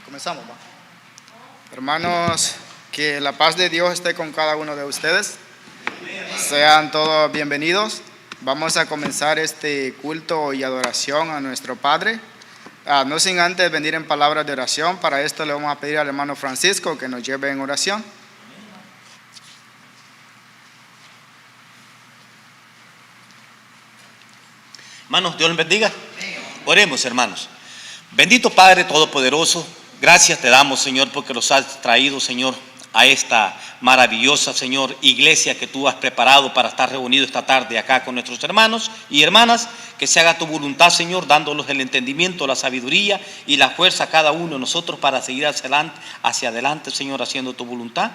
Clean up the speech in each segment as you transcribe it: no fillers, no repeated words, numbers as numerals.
Comenzamos, ¿va? Hermanos, que la paz de Dios esté con cada uno de ustedes. Sean todos bienvenidos. Vamos a comenzar este culto y adoración a nuestro Padre. No sin antes venir en palabras de oración. Para esto le vamos a pedir al hermano Francisco que nos lleve en oración. Hermanos, Dios les bendiga. Oremos, hermanos. Bendito Padre Todopoderoso, gracias te damos, Señor, porque los has traído, Señor, a esta maravillosa, Señor, iglesia que tú has preparado para estar reunido esta tarde acá con nuestros hermanos y hermanas. Que se haga tu voluntad, Señor, dándonos el entendimiento, la sabiduría y la fuerza a cada uno de nosotros para seguir hacia adelante, Señor, haciendo tu voluntad.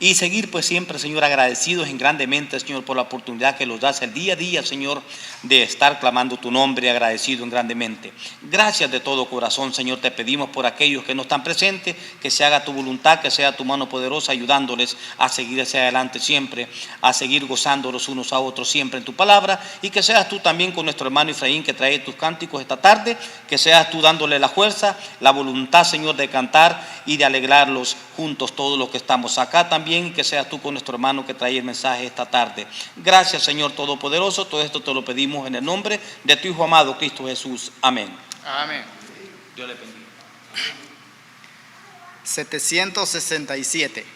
Y seguir pues siempre, Señor, agradecidos en grandemente, Señor, por la oportunidad que nos das el día a día, Señor, de estar clamando tu nombre, agradecido en grandemente. Gracias de todo corazón, Señor, te pedimos por aquellos que no están presentes, que se haga tu voluntad, que sea tu mano poderosa ayudándoles a seguir hacia adelante siempre, a seguir gozando los unos a otros siempre en tu palabra, y que seas tú también con nuestro hermano Efraín que trae tus cánticos esta tarde, que seas tú dándole la fuerza, la voluntad, Señor, de cantar y de alegrarlos juntos todos los que estamos acá también. Y que seas tú con nuestro hermano que trae el mensaje esta tarde. Gracias, Señor Todopoderoso. Todo esto te lo pedimos en el nombre de tu Hijo amado, Cristo Jesús. Amén. Amén. Dios le bendiga. 767.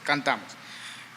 Cantamos.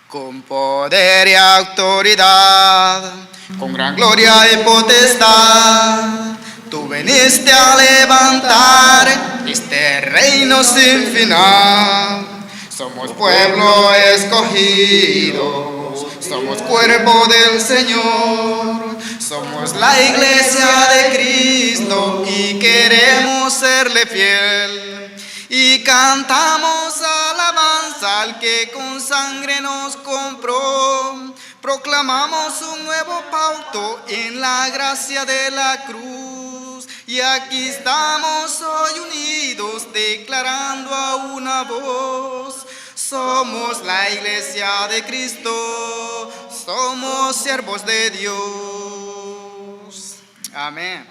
Con poder y autoridad, con gran gloria y potestad, tú viniste a levantar este reino sin final. Somos pueblo escogido, somos cuerpo del Señor. Somos la Iglesia de Cristo y queremos serle fiel. Y cantamos alabanza al que con sangre nos compró. Proclamamos un nuevo pacto en la gracia de la cruz. Y aquí estamos hoy unidos declarando a una voz. Somos la Iglesia de Cristo, somos siervos de Dios. Amén.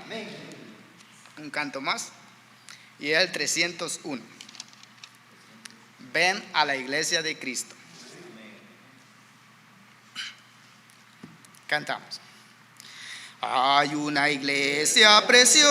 Un canto más. Y el 301. Ven a la Iglesia de Cristo. Cantamos. Hay una iglesia preciosa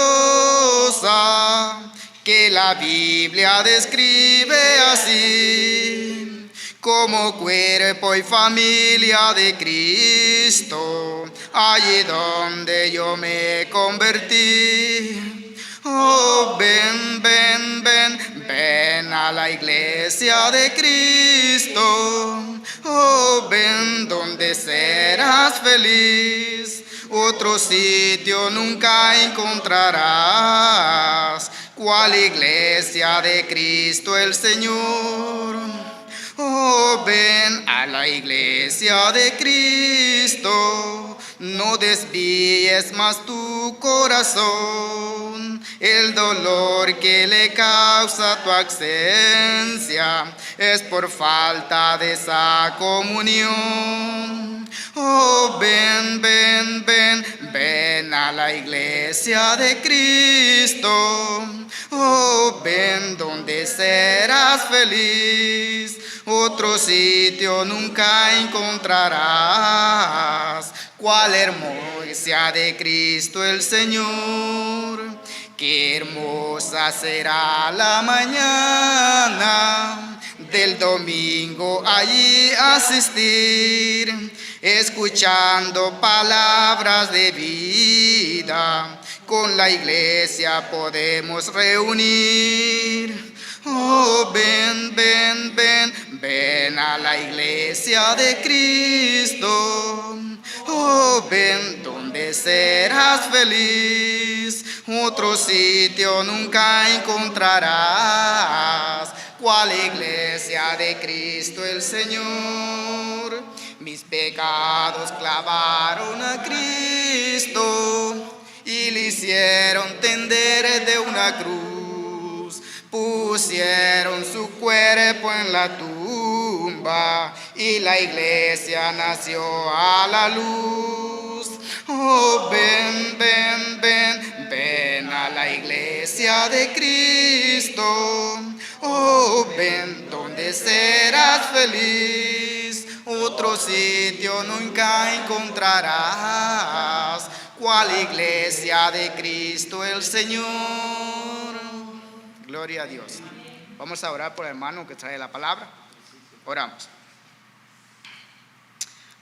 que la Biblia describe así, como cuerpo y familia de Cristo, allí donde yo me convertí. Oh, ven, ven, ven, ven a la Iglesia de Cristo. Oh, ven donde serás feliz. Otro sitio nunca encontrarás. ¿Cuál Iglesia de Cristo el Señor? Oh, ven a la Iglesia de Cristo. No desvíes más tu corazón. El dolor que le causa tu ausencia es por falta de esa comunión. Oh, ven, ven, ven, ven a la Iglesia de Cristo. Oh, ven donde serás feliz. Otro sitio nunca encontrarás. Cuál hermosa de Cristo el Señor. Qué hermosa será la mañana del domingo allí asistir, escuchando palabras de vida. Con la iglesia podemos reunir. Oh, ven, ven, ven, ven a la Iglesia de Cristo. Oh, ven donde serás feliz. Otro sitio nunca encontrarás. ¿Cuál Iglesia de Cristo el Señor? Mis pecados clavaron a Cristo. hicieron tender de una cruz, pusieron su cuerpo en la tumba y la iglesia nació a la luz. Oh, ven, ven, ven, ven a la iglesia de Cristo. Oh, ven donde serás feliz. Otro sitio nunca encontrarás. ¿Cuál iglesia de Cristo el Señor? Gloria a Dios. Vamos a orar por el hermano que trae la palabra. Oramos.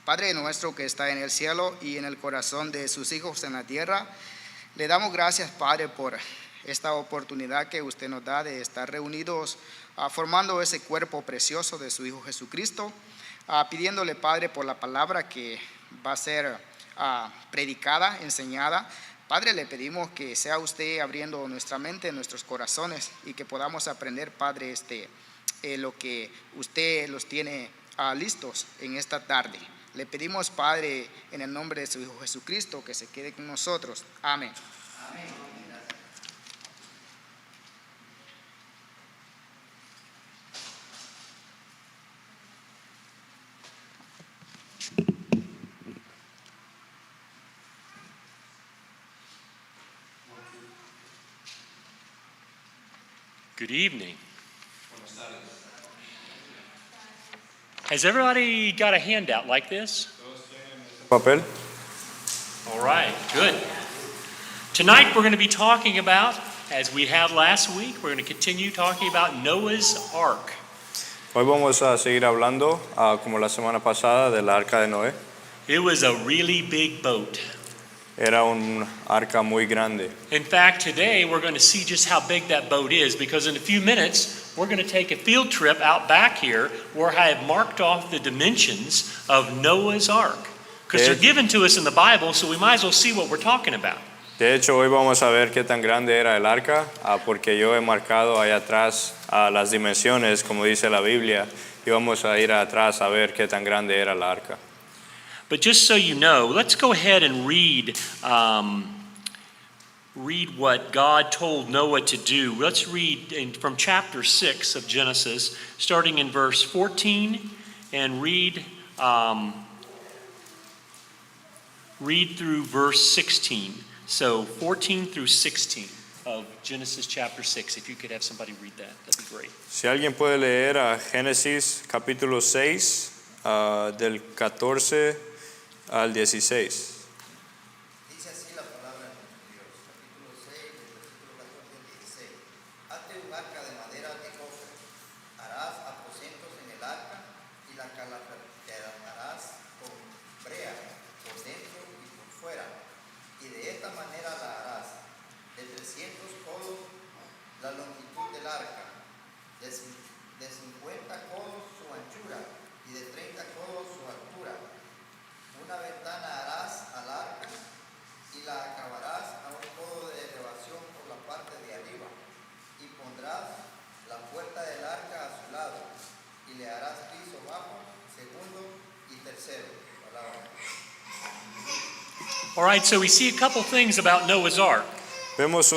Padre nuestro que está en el cielo y en el corazón de sus hijos en la tierra, le damos gracias, Padre, por esta oportunidad que usted nos da de estar reunidos formando ese cuerpo precioso de su Hijo Jesucristo, pidiéndole, Padre, por la palabra que va a ser predicada, enseñada. Padre, le pedimos que sea usted abriendo nuestra mente, nuestros corazones, y que podamos aprender, Padre, lo que usted los tiene listos en esta tarde. Le pedimos, Padre, en el nombre de su Hijo Jesucristo, que se quede con nosotros. Amén. Amén. Good evening. Has everybody got a handout like this? Papel. All right, good. Tonight we're going to be talking about, as we have last week, we're going to continue talking about Noah's Ark. Hoy vamos a seguir hablando, como la semana pasada, del arca de Noé. It was a really big boat. Era un arca muy grande. In fact, today we're going to see just how big that boat is, because in a few minutes we're going to take a field trip out back here where I have marked off the dimensions of Noah's Ark. Because they're given to us in the Bible, so we might as well see what we're talking about. De hecho, hoy vamos a ver qué tan grande era el arca, porque yo he marcado ahí atrás las dimensiones, como dice la Biblia, y vamos a ir atrás a ver qué tan grande era la arca. But just so you know, let's go ahead and read what God told Noah to do. Let's read from chapter 6 of Genesis, starting in verse 14, and read through verse 16. So 14 through 16 of Genesis chapter 6. If you could have somebody read that, that'd be great. Si alguien puede leer a Génesis capítulo 6, del 14 al 16. Dice así la palabra de Dios, capítulo 6, versículo 14 al 16. Hazte un arca de madera de cobre, harás aposentos en el arca y la calafatearás con brea por dentro y por fuera. Y de esta manera la harás, de 300 codos la longitud del arca, de 50 codos su anchura y de 30 codos su altura. Una ventana harás al arca y la acabarás a un codo de elevación por la parte de arriba, y pondrás la puerta del arca a su lado, y le harás piso bajo, segundo y tercero. All right, so we see a couple things about Noah's Ark. Vemos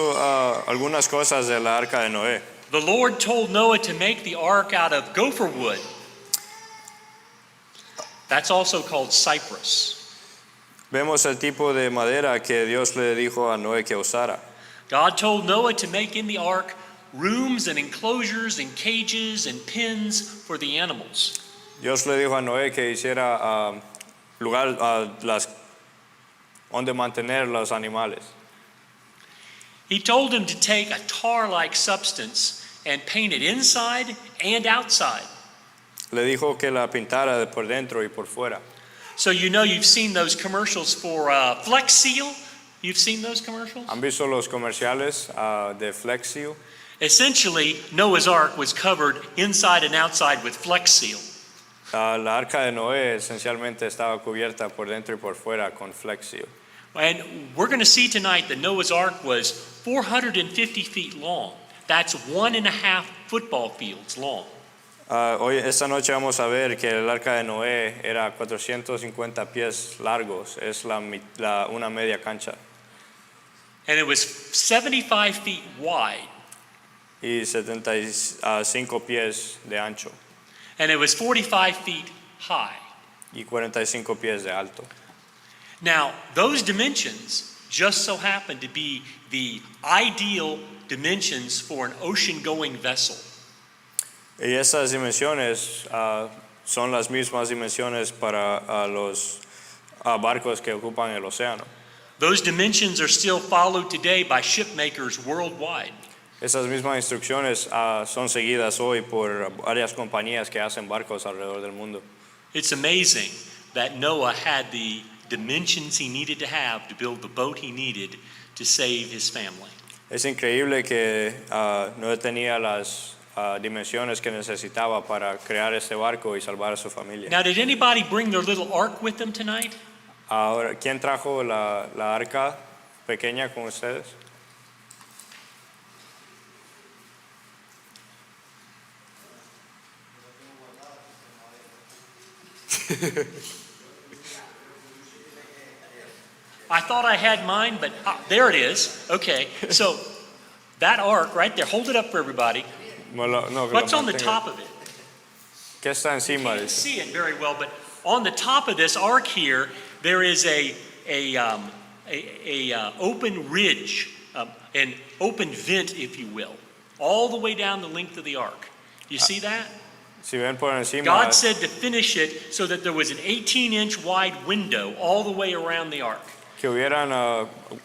algunas cosas de la arca de Noé. The Lord told Noah to make the ark out of gopher wood. That's also called cypress. Vemos el tipo de madera que Dios le dijo a Noé que usara. God told Noah to make in the ark rooms and enclosures and cages and pens for the animals. Dios le dijo a Noé que hiciera lugar donde mantener los animales. He told him to take a tar-like substance and paint it inside and outside. Le dijo que la pintara de por dentro y por fuera. So you know you've seen those commercials for Flex Seal. You've seen those commercials? ¿Han visto los comerciales de Flex Seal? Essentially, Noah's Ark was covered inside and outside with Flex Seal. La arca de Noé esencialmente estaba cubierta por dentro y por fuera con Flex Seal. And we're going to see tonight that Noah's Ark was 450 feet long. That's 1.5 football fields long. Hoy, esta noche vamos a ver que el arca de Noé era 450 pies largos, es una media cancha. and it was 75 feet wide, y 75 pies de ancho and it was 45 feet high. y 45 pies de alto. Now, those dimensions just so happen to be the ideal dimensions for an ocean-going vessel. Y esas dimensiones son las mismas dimensiones para los barcos que ocupan el océano. Those dimensions are still followed today by ship makers worldwide. Esas mismas instrucciones son seguidas hoy por varias compañías que hacen barcos alrededor del mundo. It's amazing that Noah had the dimensions he needed to have to build the boat he needed to save his family. Es increíble que no tenía las dimensiones que necesitaba para crear este barco y salvar a su familia. Now, did anybody bring their little ark with them tonight? Ahora, ¿quién trajo la arca pequeña con ustedes? I thought I had mine, but there it is. Okay, so that ark right there, hold it up for everybody. What's on the top of it? ¿Qué está encima? I can't see it very well, but on the top of this ark here, there is a open ridge, an open vent, if you will, all the way down the length of the ark. You see that? Si ven por encima, God said to finish it so that there was an 18-inch wide window all the way around the ark. que hubieran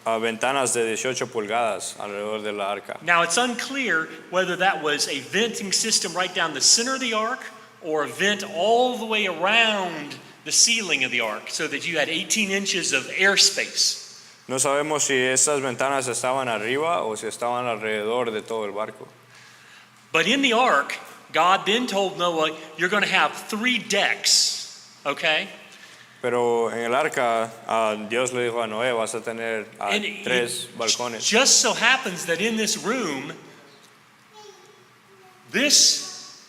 ventanas de 18 pulgadas alrededor de la arca. Now it's unclear whether that was a venting system right down the center of the ark or a vent all the way around the ceiling of the ark so that you had 18 inches of airspace. No sabemos si esas ventanas estaban arriba o si estaban alrededor de todo el barco. But in the ark, God then told Noah, you're going to have 3 decks, okay? Pero en el arca, Dios le dijo a Noé, vas a tener And 3 balcones. just so happens that in this room, this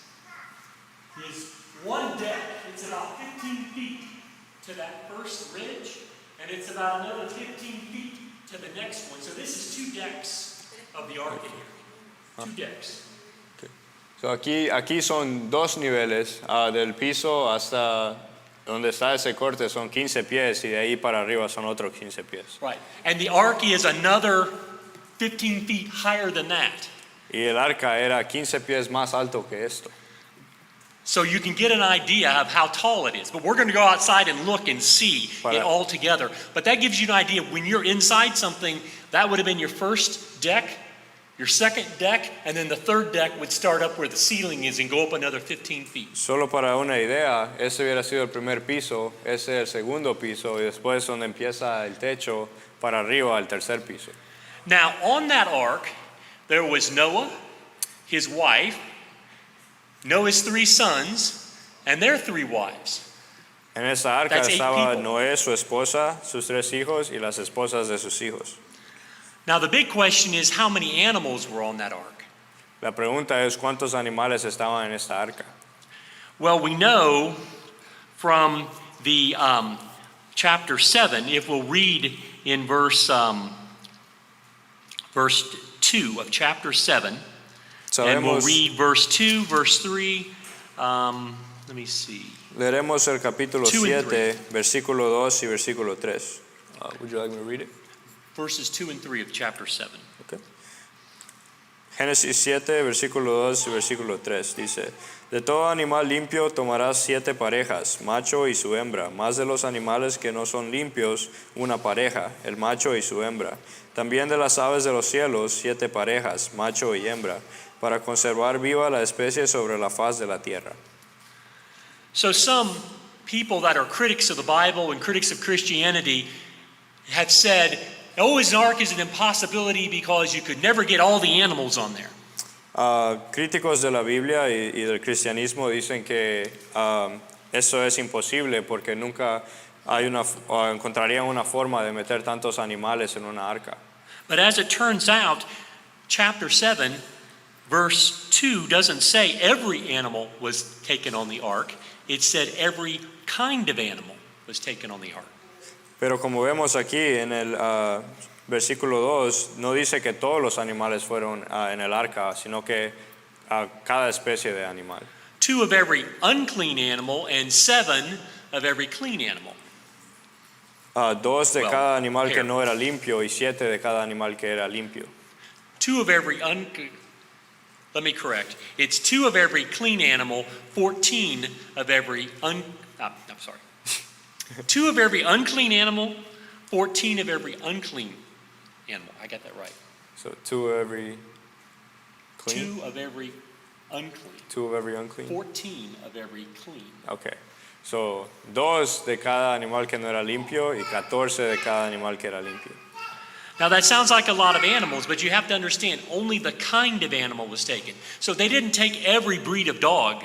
is one deck. It's about 15 feet to that first ridge, and it's about another 15 feet to the next one. So this is 2 decks of the ark in here. 2 decks. So aquí son 2 niveles, del piso hasta donde está ese corte son 15 pies y de ahí para arriba son otros 15 pies. Right. And the ark is another 15 feet higher than that. Y el arca era 15 pies más alto que esto. So you can get an idea of how tall it is. But we're going to go outside and look and see it all together. But that gives you an idea. When you're inside something, that would have been your first deck, your second deck, and then the third deck would start up where the ceiling is and go up another 15 feet. Solo para una idea, ese hubiera sido el primer piso, ese el segundo piso y después donde empieza el techo para arriba al tercer piso. Now, on that ark, there was Noah, his wife, Noah's 3 sons, and their 3 wives. En esa arca That's 8 estaba people. Noé, su esposa, sus 3 hijos y las esposas de sus hijos. Now, the big question is how many animals were on that ark? La pregunta es cuántos animales estaban en esta arca. Well, we know from the chapter 7, if we'll read in verse 2 of chapter 7, and we'll Sabemos, read verse 2, verse 3, let me see. leeremos el capítulo 2 and 7, versículo 2 y versículo 3. Would you like me to read it? Verses 2 and 3 of chapter 7. Okay. Génesis 7, versículo 2 y versículo 3 dice: De todo animal limpio tomarás 7 parejas, macho y su hembra, más de los animales que no son limpios, una pareja, el macho y su hembra. También de las aves de los cielos, 7 parejas, macho y hembra, para conservar viva la especie sobre la faz de la tierra. So some people that are critics of the Bible and critics of Christianity have said, Noah's ark is an impossibility because you could never get all the animals on there. Críticos de la Biblia y del cristianismo dicen que eso es imposible porque nunca encontrarían una forma de meter tantos animales en una arca. But as it turns out, chapter 7, verse 2 doesn't say every animal was taken on the ark. It said every kind of animal was taken on the ark. Pero como vemos aquí en el versículo 2 no dice que todos los animales fueron en el arca, sino que cada especie de animal. 2 of every unclean animal and 7 of every clean animal. 2 de Well, cada animal que here. no era limpio y 7 de cada animal que era limpio. 2 of every let me correct. It's 2 of every clean animal, 14 of every I'm sorry. 2 of every unclean animal, 14 of every unclean animal. I got that right. So 2 of every clean, 2 of every unclean, 2 of every unclean. 14 of every clean. Okay. So 2 de cada animal que no era limpio y 14 de cada animal que era limpio. Now that sounds like a lot of animals, but you have to understand only the kind of animal was taken. So they didn't take every breed of dog.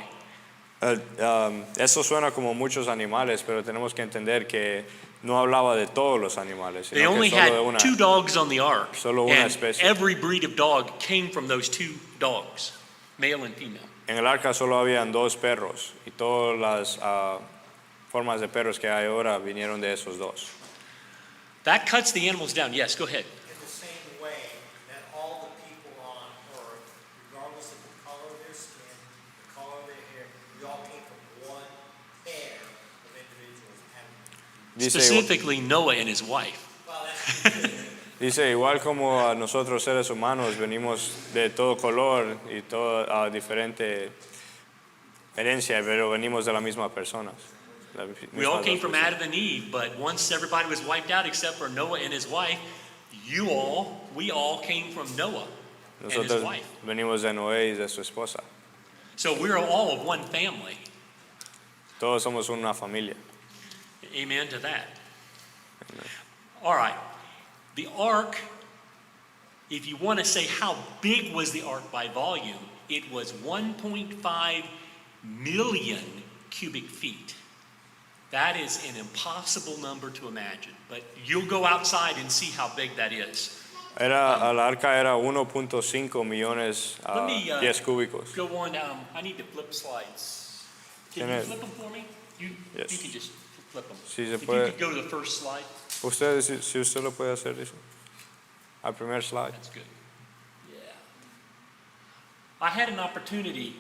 Eso suena como muchos animales, pero tenemos que entender que no hablaba de todos los animales, They sino only que solo de had una. 2 dogs on the ark. Solo una And especie. every breed of dog came from those 2 dogs, male and female. En el arca solo habían 2 perros y todas las formas de perros que hay ahora vinieron de esos 2. That cuts the animals down. Yes, go ahead. In the same way that all the people on earth, regardless of the color of their skin, the color of their hair, we all came from one pair of individuals. And, Dice, Specifically Noah and his wife. well, that's dice, igual como a nosotros seres humanos venimos de todo color y toda diferente herencia, pero venimos de la misma persona. We all came from Adam and Eve, but once everybody was wiped out except for Noah and his wife, we all came from Noah and his Nosotros wife. venimos de Noé y de su esposa. So we're all of one family. Todos somos una familia. Amen to that. All right. The ark, if you want to say how big was the ark by volume, it was 1.5 million cubic feet. That is an impossible number to imagine, but you'll go outside and see how big that is. El arca era 1.5 millones Let me pies cúbicos. go on. I need to flip slides. Can Can you I- flip them for me? Yes. You can just flip them. Sí, se If you puede. could go to the first slide, Usted, si usted lo puede hacer eso. Al primer slide. that's good. Yeah. I had an opportunity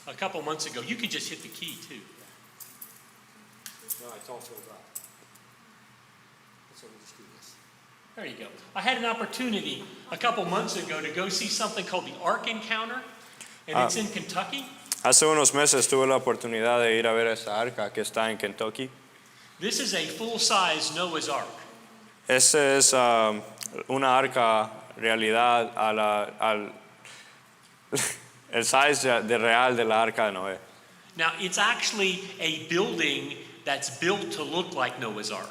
a couple months ago. You can just hit the key too. no, it's all filled up. So we'll just do this. There you go. I had an opportunity a couple months ago to go see something called the Ark Encounter, and it's in Kentucky. Hace unos meses tuve la oportunidad de ir a ver esta arca que está en Kentucky. This is a full-size Noah's Ark. Esa es una arca realidad al el size de real de la arca de Noé. Now, it's actually a building that's built to look like Noah's Ark.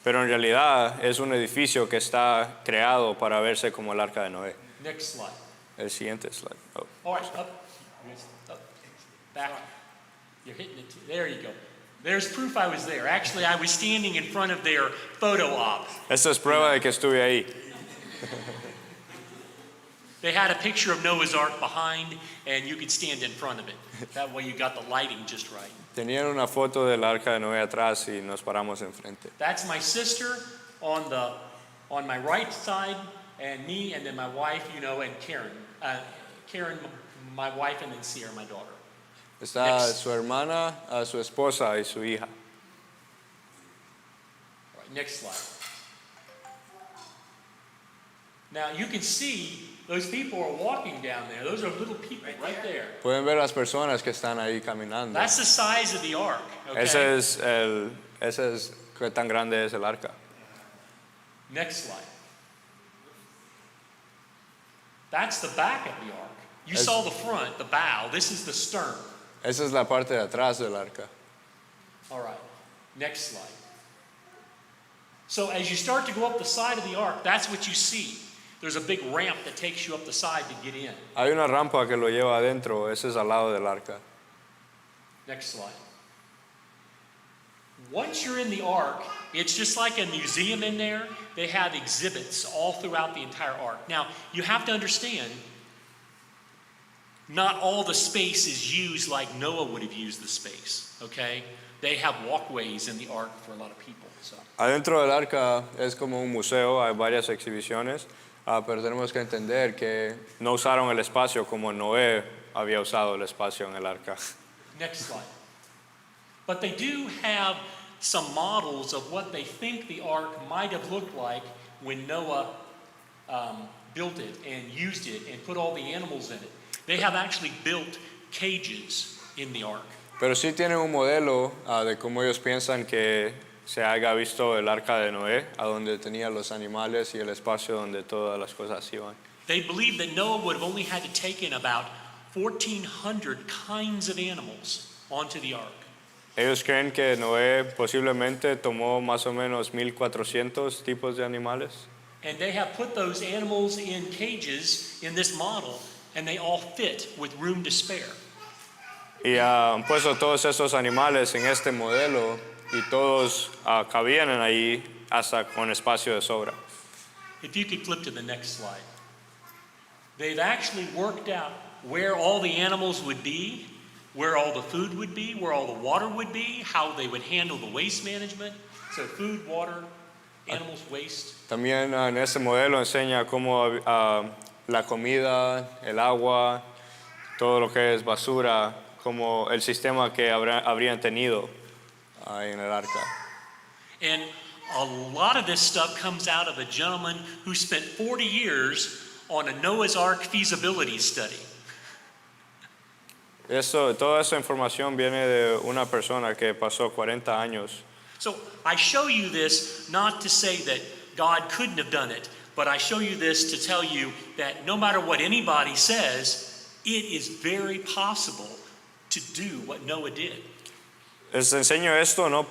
Pero en realidad es un edificio que está creado para verse como el arca de Noé. Next slide. El siguiente slide. Oh. All right, up, back. You're hitting it. There you go. There's proof I was there. Actually, I was standing in front of their photo op. Esta es prueba de que estuve ahí. They had a picture of Noah's Ark behind, and you could stand in front of it. That way you got the lighting just right. Tenían una foto del arca de Noé atrás y nos paramos enfrente. That's my sister on my right side, and me, and then my wife, and Karen. Karen, my wife, and then Sierra, my daughter. Está Next. su hermana, su esposa y su hija. All right, next slide. Now you can see those people are walking down there. Those are little people right there. Pueden ver las personas que están ahí caminando. That's the size of the ark. Okay? Ese es qué tan grande es el arca. Next slide. That's the back of the ark. You saw the front, the bow. This is the stern. Esa es la parte de atrás del arca. All right. Next slide. So as you start to go up the side of the ark, that's what you see. There's a big ramp that takes you up the side to get in. Hay una rampa que lo lleva adentro, ese es al lado del arca. Next slide. Once you're in the ark, it's just like a museum in there. They have exhibits all throughout the entire ark. Now, you have to understand, not all the space is used like Noah would have used the space, okay? they have walkways in the ark for a lot of people. So Adentro del arca es como un museo, hay varias exhibiciones, pero tenemos que entender que no usaron el espacio como Noé había usado el espacio en el arca. next slide. But they do have some models of what they think the ark might have looked like when Noah built it and used it and put all the animals in it. They have actually built cages in the ark. Pero sí tienen un modelo de cómo ellos piensan que se haya visto el arca de Noé, a donde tenía los animales y el espacio donde todas las cosas iban. They believe that Noah would have only had to take in about 1,400 kinds of animals onto the ark. Ellos creen que Noé posiblemente tomó más o menos 1,400 tipos de animales. And they have put those animals in cages in this model, and they all fit with room to spare. Y han puesto todos esos animales en este modelo y todos cabían ahí hasta con espacio de sobra. If you could flip to the next slide. They've actually worked out where all the animals would be, where all the food would be, where all the water would be, how they would handle the waste management. So food, water, animals, waste. También en ese modelo enseña cómo la comida, el agua, todo lo que es basura, como el sistema que habrían tenido en el arca. And a lot of this stuff comes out of a gentleman who spent 40 years on a Noah's Ark feasibility study. Toda esa información viene de una persona que pasó 40 años. So I show you this not to say that God couldn't have done it, but I show you this to tell you that no matter what anybody says, it is very possible to do what Noah did. Les enseño esto no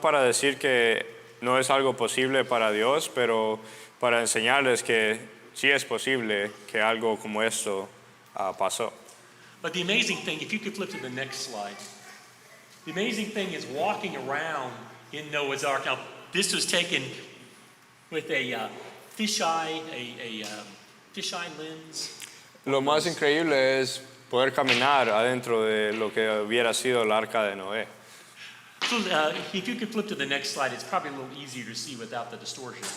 para decir que no es algo posible para Dios, pero para enseñarles que sí es posible que algo como esto pasó. But the amazing thing, if you could flip to the next slide, the amazing thing is walking around in Noah's Ark. Now, this was taken with a fisheye lens. Lo más increíble es poder caminar adentro de lo que hubiera sido el arca de Noé. So if you could flip to the next slide, it's probably a little easier to see without the distortion.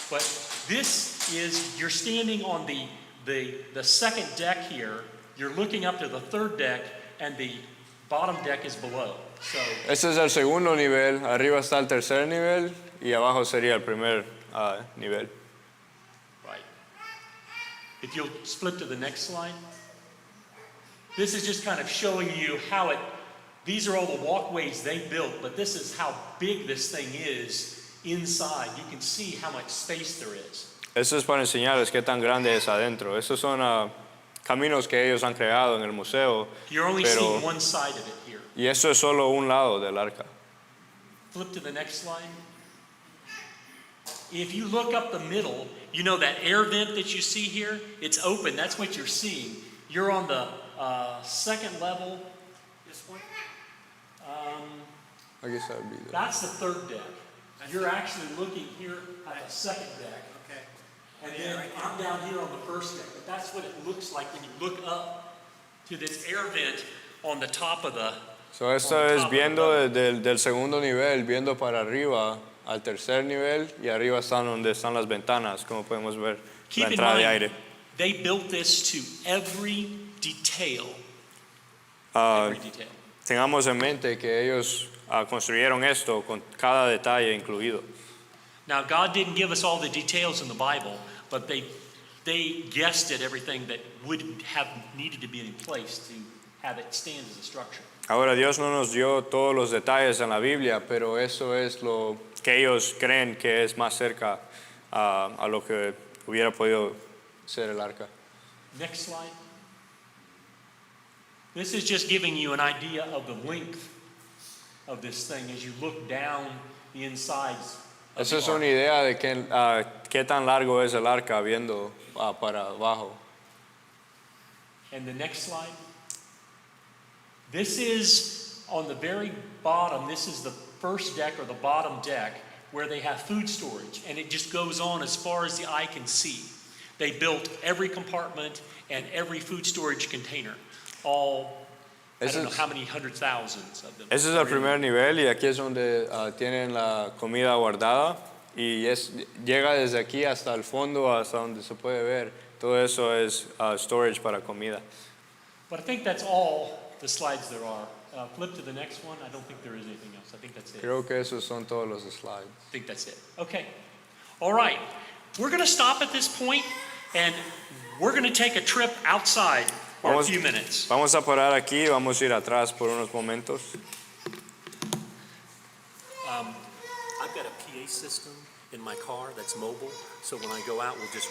But this is, you're standing on the second deck here, you're looking up to the third deck, and the bottom deck is below. So Este es el segundo nivel, arriba está el tercer nivel y abajo sería el primer nivel. right. If you'll flip to the next slide. This is just kind of showing you how these are all the walkways they built, but this is how big this thing is inside. You can see how much space there is. Esto es para enseñarles qué tan grande es adentro. Estos son caminos que ellos han creado en el museo. You're only seeing one side of it here. Y eso es solo un lado del arca. Flip to the next slide. If you look up the middle, you know that air vent that you see here? It's open. That's what you're seeing. You're on the second level. This one? I guess that would be That's the third deck. You're actually looking here at the second deck. Okay. And then I'm down here on the first deck. But that's what it looks like when you look up to this air vent on the top of the. So esto es viendo del segundo nivel, viendo para arriba al tercer nivel y arriba están donde están las ventanas, como podemos ver Keep la in entrada de mind, aire. they built this to every detail. Ah, Every detail. Tengamos en mente que ellos construyeron esto con cada detalle incluido. Now, God didn't give us all the details in the Bible, but they guessed at everything that would have needed to be in place to have it stand as a structure. Ahora Dios no nos dio todos los detalles en la Biblia, pero eso es lo que ellos creen que es más cerca a lo que hubiera podido ser el arca. Next slide. This is just giving you an idea of the length of this thing as you look down the insides. Eso es una idea de qué tan largo es el arca viendo para abajo. And the next slide. This is on the very bottom. This is the first deck or the bottom deck where they have food storage. And it just goes on as far as the eye can see. They built every compartment and every food storage container all I Ese don't know es- how many hundred thousands of them. Ese es el primer nivel y aquí es donde tienen la comida guardada y llega desde aquí hasta el fondo, hasta donde se puede ver. Todo eso es storage para comida. But I think that's all the slides there are. Flip to the next one. I don't think there is anything else. I think that's it. Creo que esos son todos los slides. I think that's it. Okay. All right. We're going to stop at this point and we're going to take a trip outside for a few minutes. Vamos a parar aquí, vamos a ir atrás por unos momentos. I've got a PA system in my car that's mobile, so when I go out, we'll just